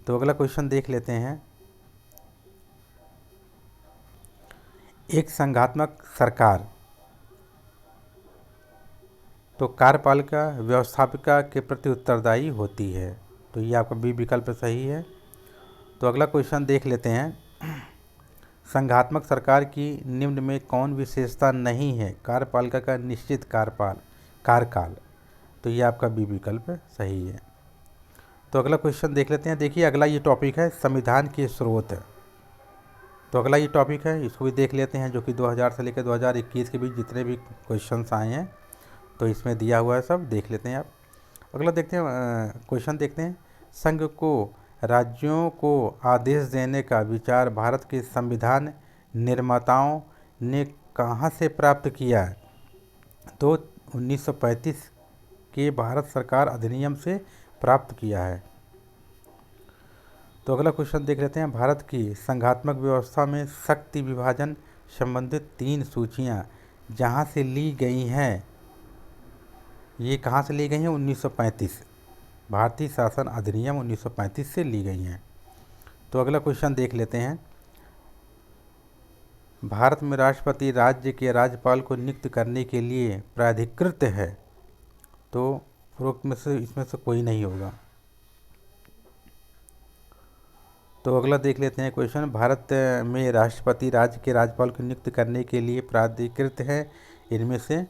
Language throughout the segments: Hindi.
तो अगला क्वेश्चन देख लेते हैं। एक संघात्मक सरकार तो कार्यपालिका व्यवस्थापिका के प्रति उत्तरदायी होती है। तो ये आपका बी विकल्प सही है। तो अगला क्वेश्चन देख लेते हैं। संघात्मक सरकार की निम्न में कौन विशेषता नहीं है? कार्यपालिका का निश्चित कार्यकाल। तो ये आपका बी विकल्प सही है। तो अगला क्वेश्चन देख लेते हैं। देखिए अगला ये टॉपिक है संविधान के स्रोत। तो अगला ये टॉपिक है, इसको भी देख लेते हैं, जो कि 2000 से लेकर 2021 के बीच जितने भी क्वेश्चंस आए हैं तो इसमें दिया हुआ है, सब देख लेते हैं आप। अगला देखते हैं, क्वेश्चन देखते हैं। संघ को राज्यों को आदेश देने का विचार भारत के संविधान निर्माताओं ने कहाँ से प्राप्त किया है? तो 1935 के भारत सरकार अधिनियम से प्राप्त किया है। तो अगला क्वेश्चन देख लेते हैं। भारत की संघात्मक व्यवस्था में शक्ति विभाजन संबंधित 3 सूचियां जहां से ली गई हैं, ये कहाँ से ली गई हैं? 1935 भारतीय शासन अधिनियम 1935 से ली गई हैं। तो अगला क्वेश्चन देख लेते हैं। भारत में राष्ट्रपति राज्य के राज्यपाल को नियुक्त करने के लिए प्राधिकृत है। तो उपरोक्त में से इसमें से कोई नहीं होगा। तो अगला देख लेते हैं क्वेश्चन। भारत में राष्ट्रपति राज्य के राज्यपाल को नियुक्त करने के लिए प्राधिकृत है, इनमें से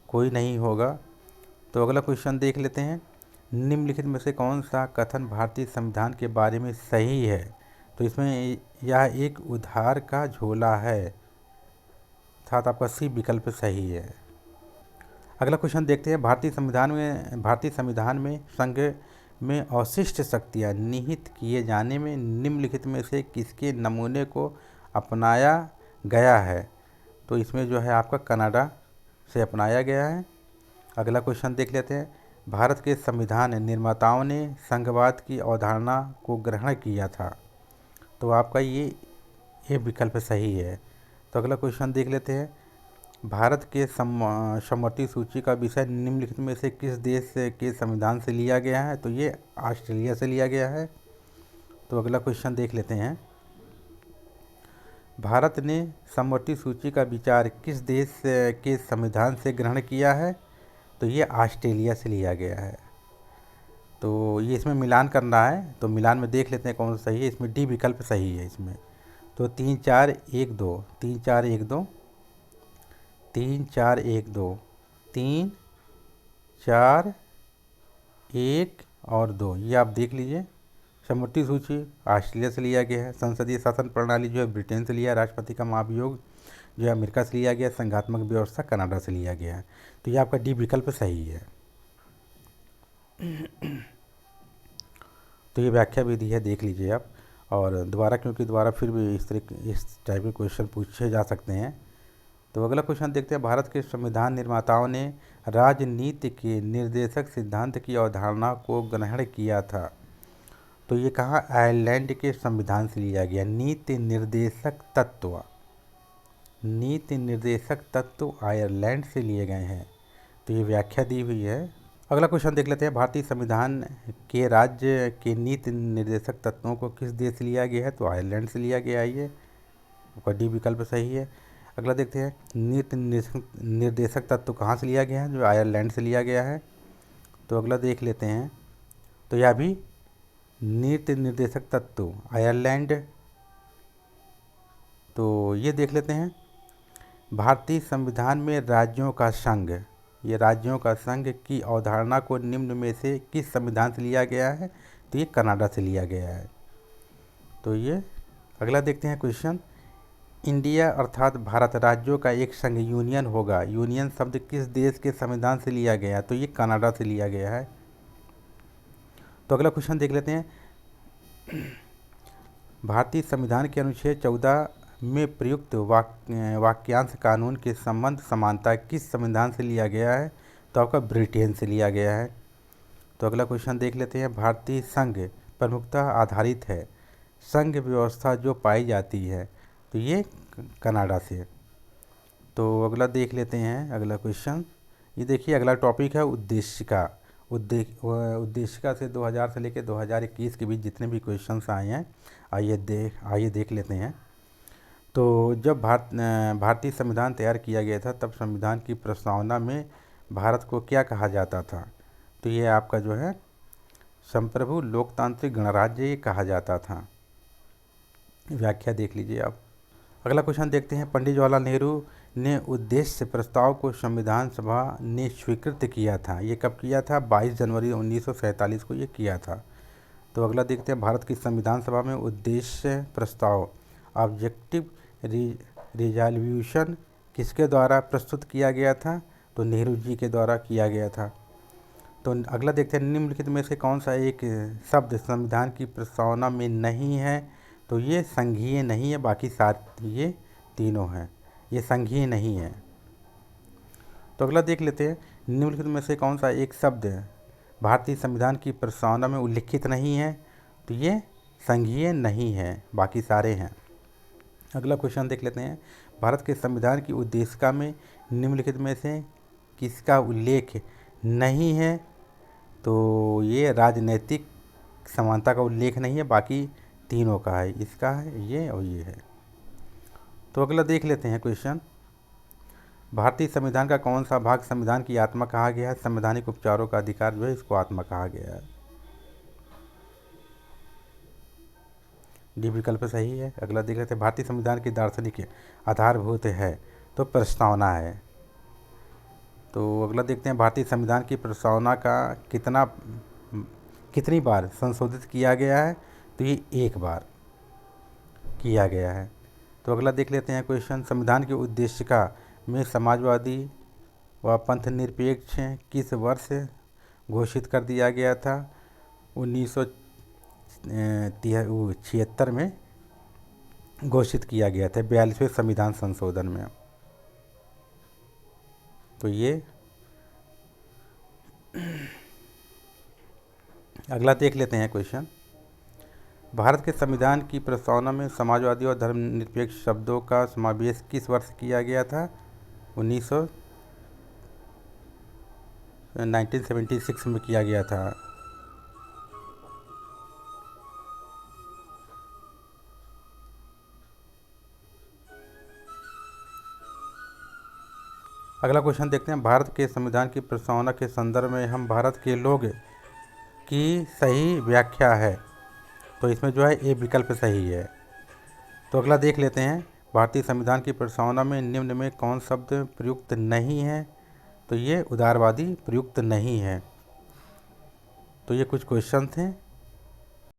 कोई नहीं होगा। तो अगला क्वेश्चन देख लेते हैं। निम्नलिखित में से कौन सा कथन भारतीय संविधान के बारे में सही है? तो इसमें यह एक उधार का झोला है, अर्थात आपका सी विकल्प सही है। अगला क्वेश्चन देखते हैं। भारतीय संविधान में संघ में अवशिष्ट शक्तियाँ निहित किए जाने में निम्नलिखित में से किसके नमूने को अपनाया गया है? तो इसमें जो है आपका कनाडा से अपनाया गया है। अगला क्वेश्चन देख लेते हैं। भारत के संविधान निर्माताओं ने संघवाद की अवधारणा को ग्रहण किया था। तो आपका ये विकल्प सही है। तो अगला क्वेश्चन देख लेते हैं। भारत के सम्मति सूची का विषय निम्नलिखित में से किस देश के संविधान से लिया गया है? तो ये ऑस्ट्रेलिया से लिया गया है। तो अगला क्वेश्चन देख लेते हैं। भारत ने सम्मति सूची का विचार किस देश के संविधान से ग्रहण किया है? तो ये ऑस्ट्रेलिया से लिया गया है। तो ये इसमें मिलान करना है, तो मिलान में देख लेते हैं कौन सा सही है। इसमें डी विकल्प सही है इसमें। तो 3 4 1 2 3 4 1 2 3 4 1 2 3 4 1 और 2, ये आप देख लीजिए। सम्मति सूची ऑस्ट्रेलिया से लिया गया है। संसदीय शासन प्रणाली जो है ब्रिटेन से लिया है। राष्ट्रपति का महाभियोग जो है अमेरिका से लिया गया है। संघात्मक व्यवस्था कनाडा से लिया गया है। तो ये आपका डी विकल्प सही है। तो ये व्याख्या विधि है, देख लीजिए आप। और दोबारा, क्योंकि दोबारा फिर भी इस टाइप के क्वेश्चन पूछे जा सकते हैं। तो अगला क्वेश्चन देखते हैं। भारत के संविधान निर्माताओं ने राजनीति के निर्देशक सिद्धांत की अवधारणा को ग्रहण किया था। तो ये कहाँ? आयरलैंड के संविधान से लिया गया। नीति निर्देशक तत्व आयरलैंड से लिए गए हैं। तो ये व्याख्या दी हुई है। अगला क्वेश्चन देख लेते हैं। भारतीय संविधान के राज्य के नीति निर्देशक तत्वों को किस देश से लिया गया है? तो आयरलैंड से लिया गया है। ये आपका डी विकल्प सही है। अगला देखते हैं। नीति निर्देशक तत्व कहाँ से लिया गया है? जो आयरलैंड से लिया गया है। तो अगला देख लेते हैं। तो यह भी नीति निर्देशक तत्व आयरलैंड। तो ये देख लेते हैं। भारतीय संविधान में राज्यों का संघ, ये राज्यों का संघ की अवधारणा को निम्न में से किस संविधान से लिया गया है? तो ये कनाडा से लिया गया है। तो ये अगला देखते हैं क्वेश्चन। इंडिया अर्थात भारत राज्यों का एक संघ यूनियन होगा। यूनियन शब्द किस देश के संविधान से लिया गया है? तो ये कनाडा से लिया गया है। तो अगला क्वेश्चन देख लेते हैं। भारतीय संविधान के अनुच्छेद 14 में प्रयुक्त वाक्यांश कानून के संबंध समानता किस संविधान से लिया गया है? तो आपका ब्रिटेन से लिया गया है। तो अगला क्वेश्चन देख लेते हैं। भारतीय संघ प्रमुखतः आधारित है। संघ व्यवस्था जो पाई जाती है, तो ये कनाडा से। तो अगला देख लेते हैं। अगला क्वेश्चन ये देखिए, अगला टॉपिक है उद्देश्य का। उद्देशिका से 2000 से लेकर 2021 के बीच जितने भी क्वेश्चंस आए हैं, आइए देख लेते हैं। तो जब भारतीय संविधान तैयार किया गया था, तब संविधान की प्रस्तावना में भारत को क्या कहा जाता था? तो ये आपका जो है संप्रभु लोकतांत्रिक गणराज्य ये कहा जाता था। व्याख्या देख लीजिए आप। अगला क्वेश्चन देखते हैं। पंडित जवाहरलाल नेहरू ने उद्देश्य प्रस्ताव को संविधान सभा ने स्वीकृत किया था। ये कब किया था? 22 जनवरी 1947 को ये किया था। तो अगला देखते हैं। भारत की संविधान सभा में उद्देश्य प्रस्ताव ऑब्जेक्टिव रिजोल्यूशन किसके द्वारा प्रस्तुत किया गया था? तो नेहरू जी के द्वारा किया गया था। तो अगला देखते हैं। निम्नलिखित में से कौन सा एक शब्द संविधान की प्रस्तावना में नहीं है? तो ये संघीय नहीं है, बाकी सारे ये तीनों हैं, ये संघीय नहीं है। तो अगला देख लेते हैं। निम्नलिखित में से कौन सा एक शब्द भारतीय संविधान की प्रस्तावना में उल्लिखित नहीं है? तो ये संघीय नहीं है, बाकी सारे हैं। अगला क्वेश्चन देख लेते हैं। भारत के संविधान की उद्देशिका में निम्नलिखित में से किसका उल्लेख नहीं है? तो ये राजनीतिक समानता का उल्लेख नहीं है, बाकी तीनों का है। इसका है, ये और ये है। तो अगला देख लेते हैं क्वेश्चन। भारतीय संविधान का कौन सा भाग संविधान की आत्मा कहा गया है? संवैधानिक उपचारों का अधिकार जो है इसको आत्मा कहा गया है। डी विकल्प सही है। अगला देख लेते हैं। भारतीय संविधान की दार्शनिक आधारभूत है, तो प्रस्तावना है। तो अगला देखते हैं। भारतीय संविधान की प्रस्तावना का कितनी बार संशोधित किया गया है? तो ये एक बार किया गया है। तो अगला देख लेते हैं क्वेश्चन। संविधान की उद्देशिका में समाजवादी व पंथनिरपेक्ष किस वर्ष घोषित कर दिया गया था? 1976 में घोषित किया गया था, 42वें संविधान संशोधन में। तो ये अगला देख लेते हैं क्वेश्चन। भारत के संविधान की प्रस्तावना में समाजवादी और धर्मनिरपेक्ष शब्दों का समावेश किस वर्ष किया गया था? 1976 में किया गया था। अगला क्वेश्चन देखते हैं। भारत के संविधान की प्रस्तावना के संदर्भ में हम भारत के लोग की सही व्याख्या है? तो इसमें जो है ए विकल्प सही है। तो अगला देख लेते हैं। भारतीय संविधान की प्रस्तावना में निम्न में कौन शब्द प्रयुक्त नहीं है? तो ये उदारवादी प्रयुक्त नहीं है। तो ये कुछ क्वेश्चन थे।